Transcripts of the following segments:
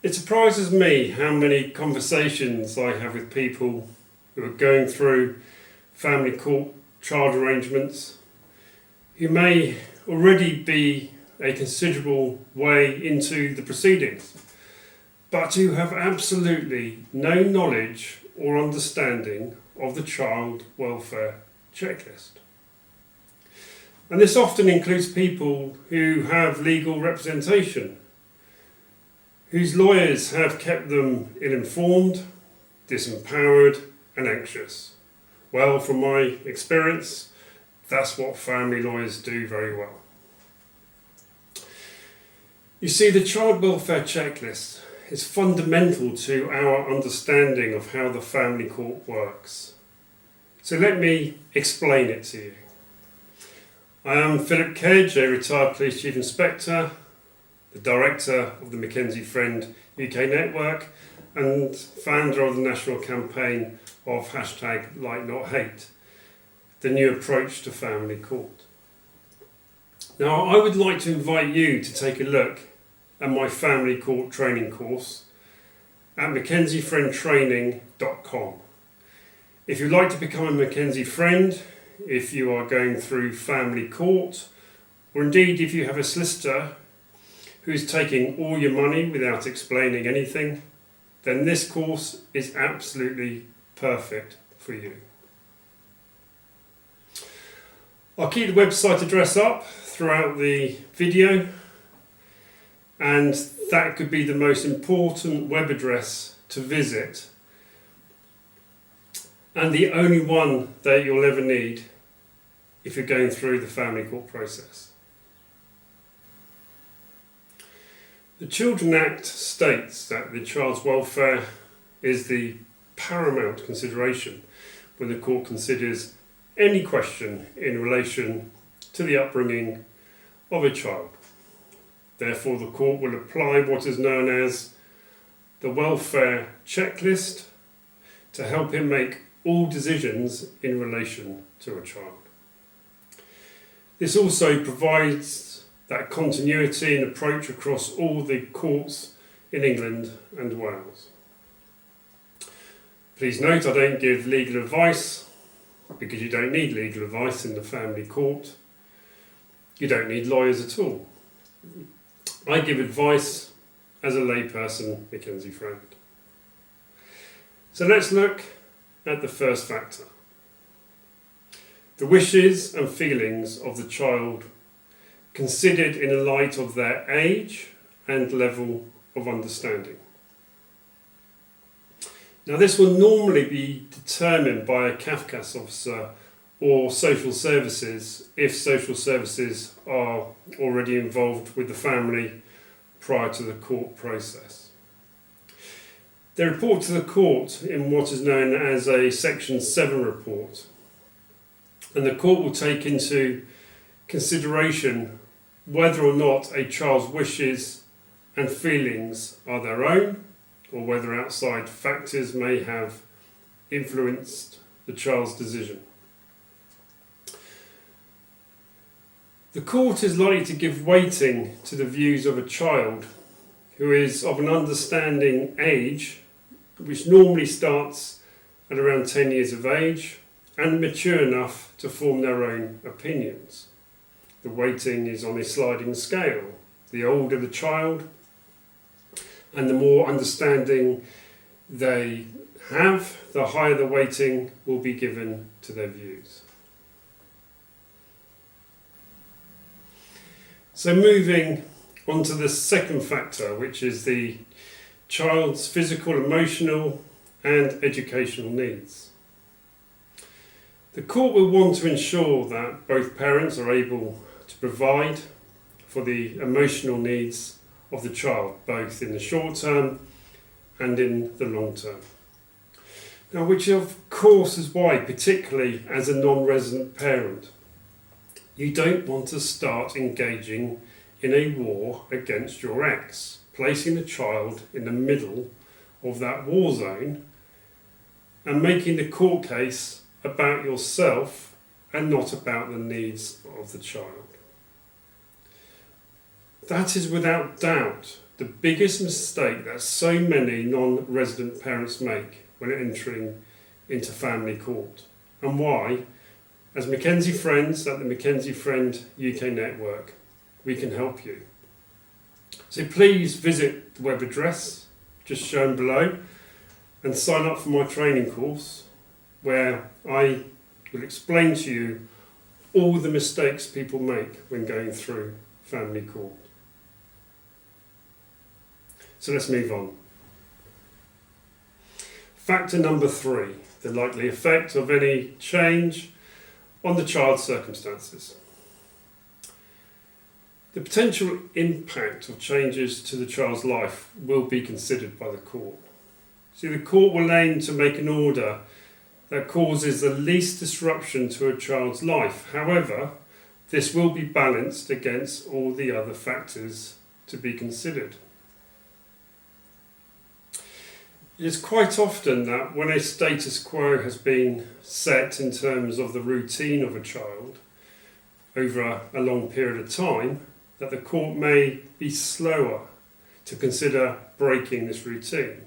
It surprises me how many conversations I have with people who are going through family court child arrangements, who may already be a considerable way into the proceedings, but who have absolutely no knowledge or understanding of the child welfare checklist. And this often includes people who have legal representation, whose lawyers have kept them ill-informed, disempowered and anxious. Well, from my experience, that's what family lawyers do very well. You see, the child welfare checklist is fundamental to our understanding of how the family court works. So let me explain it to you. I am Philip Kedge, a retired police chief inspector, the director of the McKenzie Friend UK network and founder of the national campaign of #LikeNotHate, the new approach to family court. Now, I would like to invite you to take a look at my family court training course at McKenzieFriendTraining.com. If you'd like to become a McKenzie Friend, if you are going through family court, or indeed if you have a solicitor who's taking all your money without explaining anything, then this course is absolutely perfect for you. I'll keep the website address up throughout the video, and that could be the most important web address to visit, and the only one that you'll ever need if you're going through the family court process. The Children Act states that the child's welfare is the paramount consideration when the court considers any question in relation to the upbringing of a child. Therefore, the court will apply what is known as the welfare checklist to help it make all decisions in relation to a child. This also provides that continuity and approach across all the courts in England and Wales. Please note, I don't give legal advice because you don't need legal advice in the family court. You don't need lawyers at all. I give advice as a layperson, McKenzie Friend. So let's look at the first factor. The wishes and feelings of the child considered in the light of their age and level of understanding. Now, this will normally be determined by a Cafcass Officer or social services if social services are already involved with the family prior to the court process. They report to the court in what is known as a Section 7 report, and the court will take into consideration whether or not a child's wishes and feelings are their own, or whether outside factors may have influenced the child's decision. The court is likely to give weighting to the views of a child who is of an understanding age, which normally starts at around 10 years of age, and mature enough to form their own opinions. The weighting is on a sliding scale. The older the child and the more understanding they have, the higher the weighting will be given to their views. So moving on to the second factor, which is the child's physical, emotional and educational needs. The court will want to ensure that both parents are able to provide for the emotional needs of the child, both in the short term and in the long term. Now, which of course is why, particularly as a non-resident parent, you don't want to start engaging in a war against your ex, placing the child in the middle of that war zone and making the court case about yourself and not about the needs of the child. That is without doubt the biggest mistake that so many non-resident parents make when entering into family court, and why, as McKenzie Friends at the McKenzie Friend UK network, we can help you. So please visit the web address just shown below and sign up for my training course, where I will explain to you all the mistakes people make when going through family court. So let's move on. Factor number 3, the likely effect of any change on the child's circumstances. The potential impact of changes to the child's life will be considered by the court. See, the court will aim to make an order that causes the least disruption to a child's life. However, this will be balanced against all the other factors to be considered. It is quite often that when a status quo has been set in terms of the routine of a child over a long period of time, that the court may be slower to consider breaking this routine.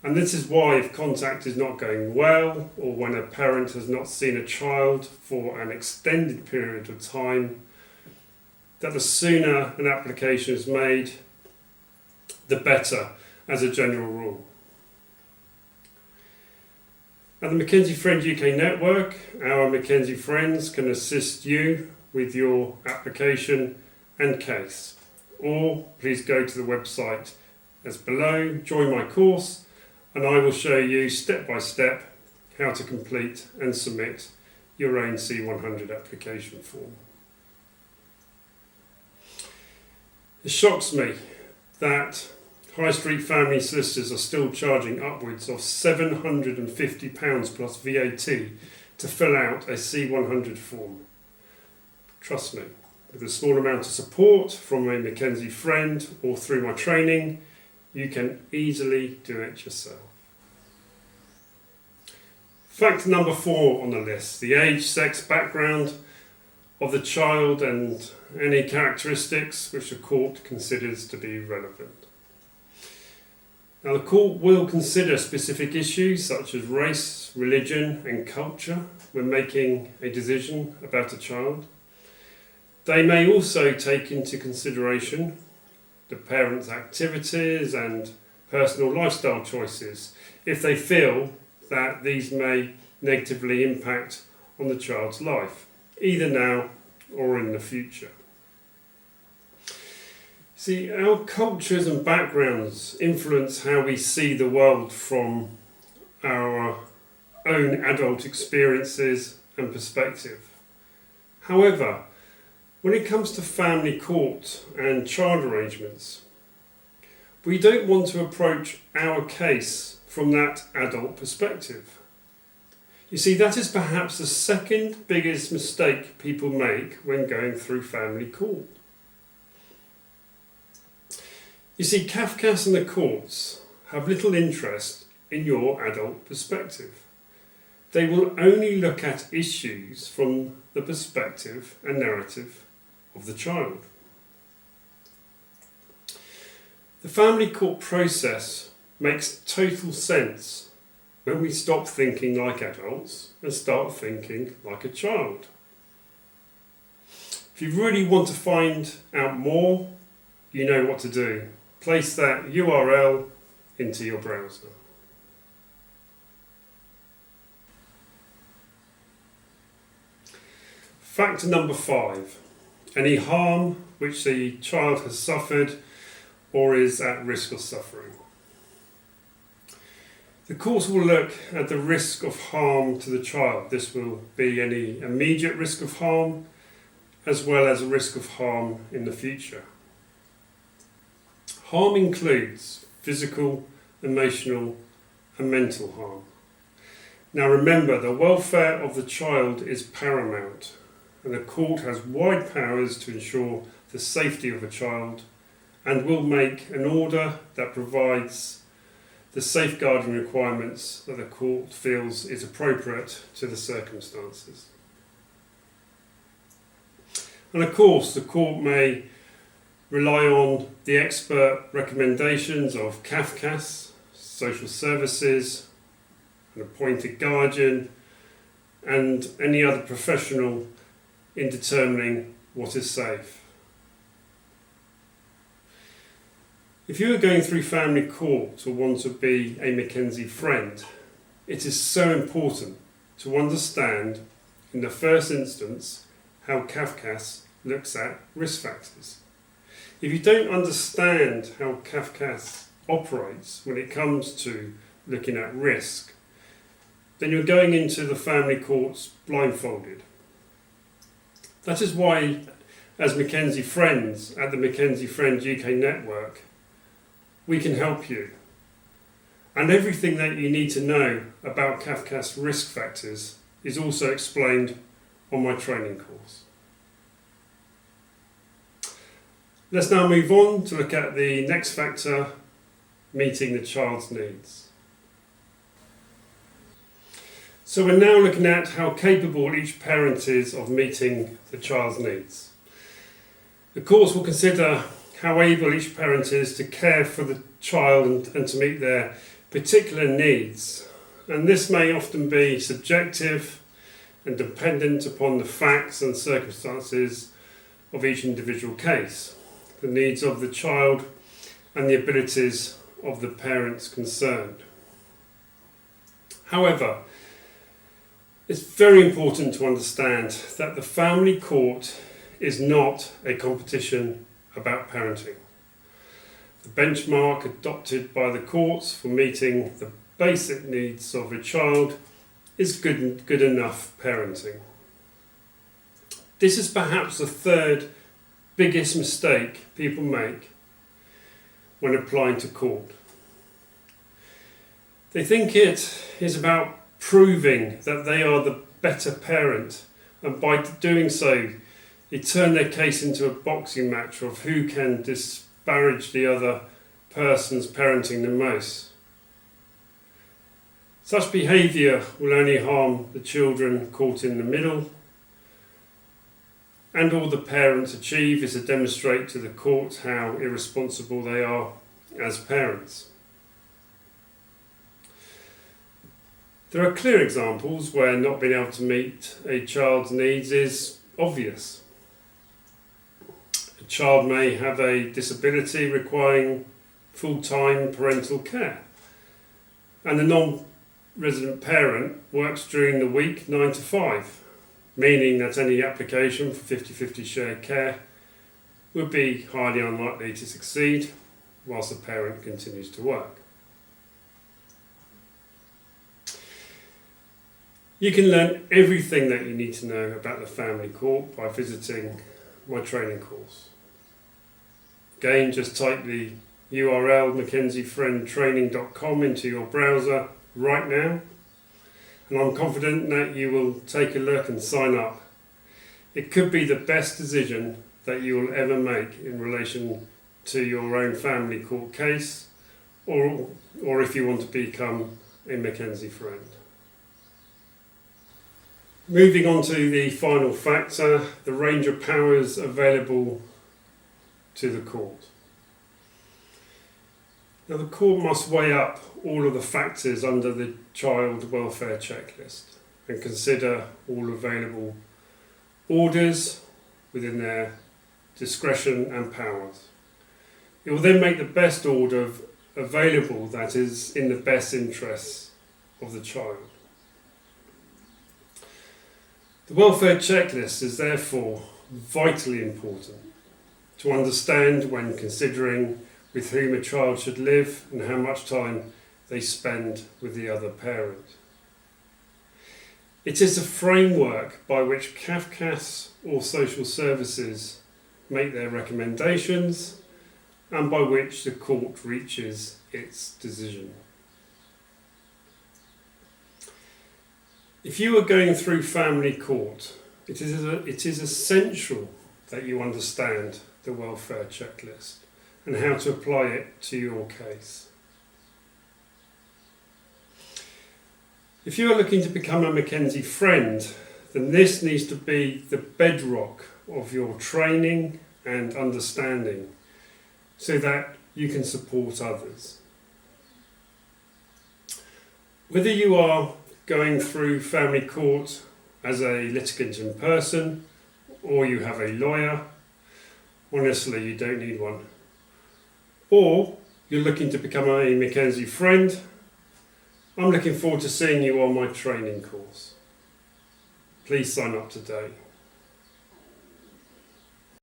And this is why, if contact is not going well, or when a parent has not seen a child for an extended period of time, that the sooner an application is made, the better, as a general rule. At the McKenzie Friend UK network, our McKenzie Friends can assist you with your application and case. Or please go to the website as below, join my course, and I will show you step by step how to complete and submit your own C100 application form. It shocks me that High Street family solicitors are still charging upwards of £750 plus VAT to fill out a C100 form. Trust me, with a small amount of support from a McKenzie Friend or through my training, you can easily do it yourself. Factor number 4 on the list, the age, sex, background of the child and any characteristics which the court considers to be relevant. Now, the court will consider specific issues such as race, religion and culture when making a decision about a child. They may also take into consideration the parent's activities and personal lifestyle choices if they feel that these may negatively impact on the child's life, either now or in the future. See, our cultures and backgrounds influence how we see the world from our own adult experiences and perspective. However, when it comes to family court and child arrangements, we don't want to approach our case from that adult perspective. You see, that is perhaps the second biggest mistake people make when going through family court. You see, Cafcass and the courts have little interest in your adult perspective. They will only look at issues from the perspective and narrative of the child. The family court process makes total sense when we stop thinking like adults and start thinking like a child. If you really want to find out more, you know what to do. Place that URL into your browser. Factor number 5. Any harm which the child has suffered or is at risk of suffering. The court will look at the risk of harm to the child. This will be any immediate risk of harm as well as a risk of harm in the future. Harm includes physical, emotional and mental harm. Now remember, the welfare of the child is paramount, and the court has wide powers to ensure the safety of a child and will make an order that provides the safeguarding requirements that the court feels is appropriate to the circumstances. And of course, the court may rely on the expert recommendations of Cafcass, social services, an appointed guardian, and any other professional in determining what is safe. If you are going through family court or want to be a McKenzie friend, it is so important to understand in the first instance how Cafcass looks at risk factors. If you don't understand how Cafcass operates when it comes to looking at risk, then you're going into the family courts blindfolded. That is why, as McKenzie Friends at the McKenzie Friend UK network, we can help you. And everything that you need to know about Cafcass risk factors is also explained on my training course. Let's now move on to look at the next factor, meeting the child's needs. So we're now looking at how capable each parent is of meeting the child's needs. The course will consider how able each parent is to care for the child and to meet their particular needs. And this may often be subjective and dependent upon the facts and circumstances of each individual case, the needs of the child and the abilities of the parents concerned. However, it's very important to understand that the family court is not a competition about parenting. The benchmark adopted by the courts for meeting the basic needs of a child is good enough parenting. This is perhaps the third biggest mistake people make when applying to court. They think it is about proving that they are the better parent, and by doing so they turn their case into a boxing match of who can disparage the other person's parenting the most. Such behaviour will only harm the children caught in the middle, and all the parents achieve is to demonstrate to the court how irresponsible they are as parents. There are clear examples where not being able to meet a child's needs is obvious. A child may have a disability requiring full-time parental care, and the non-resident parent works during the week 9 to 5, meaning that any application for 50-50 shared care would be highly unlikely to succeed whilst the parent continues to work. You can learn everything that you need to know about the family court by visiting my training course. Again, just type the URL McKenzieFriendTraining.com into your browser right now, and I'm confident that you will take a look and sign up. It could be the best decision that you will ever make in relation to your own family court case, or if you want to become a McKenzie Friend. Moving on to the final factor, the range of powers available to the court. Now, the court must weigh up all of the factors under the child welfare checklist and consider all available orders within their discretion and powers. It will then make the best order available that is in the best interests of the child. The welfare checklist is therefore vitally important to understand when considering with whom a child should live and how much time they spend with the other parent. It is a framework by which Cafcass or social services make their recommendations and by which the court reaches its decision. If you are going through family court, it is essential that you understand the welfare checklist and how to apply it to your case. If you are looking to become a McKenzie Friend, then this needs to be the bedrock of your training and understanding so that you can support others. Whether you are going through family court as a litigant in person or you have a lawyer, honestly you don't need one, or you're looking to become a McKenzie Friend, I'm looking forward to seeing you on my training course. Please sign up today.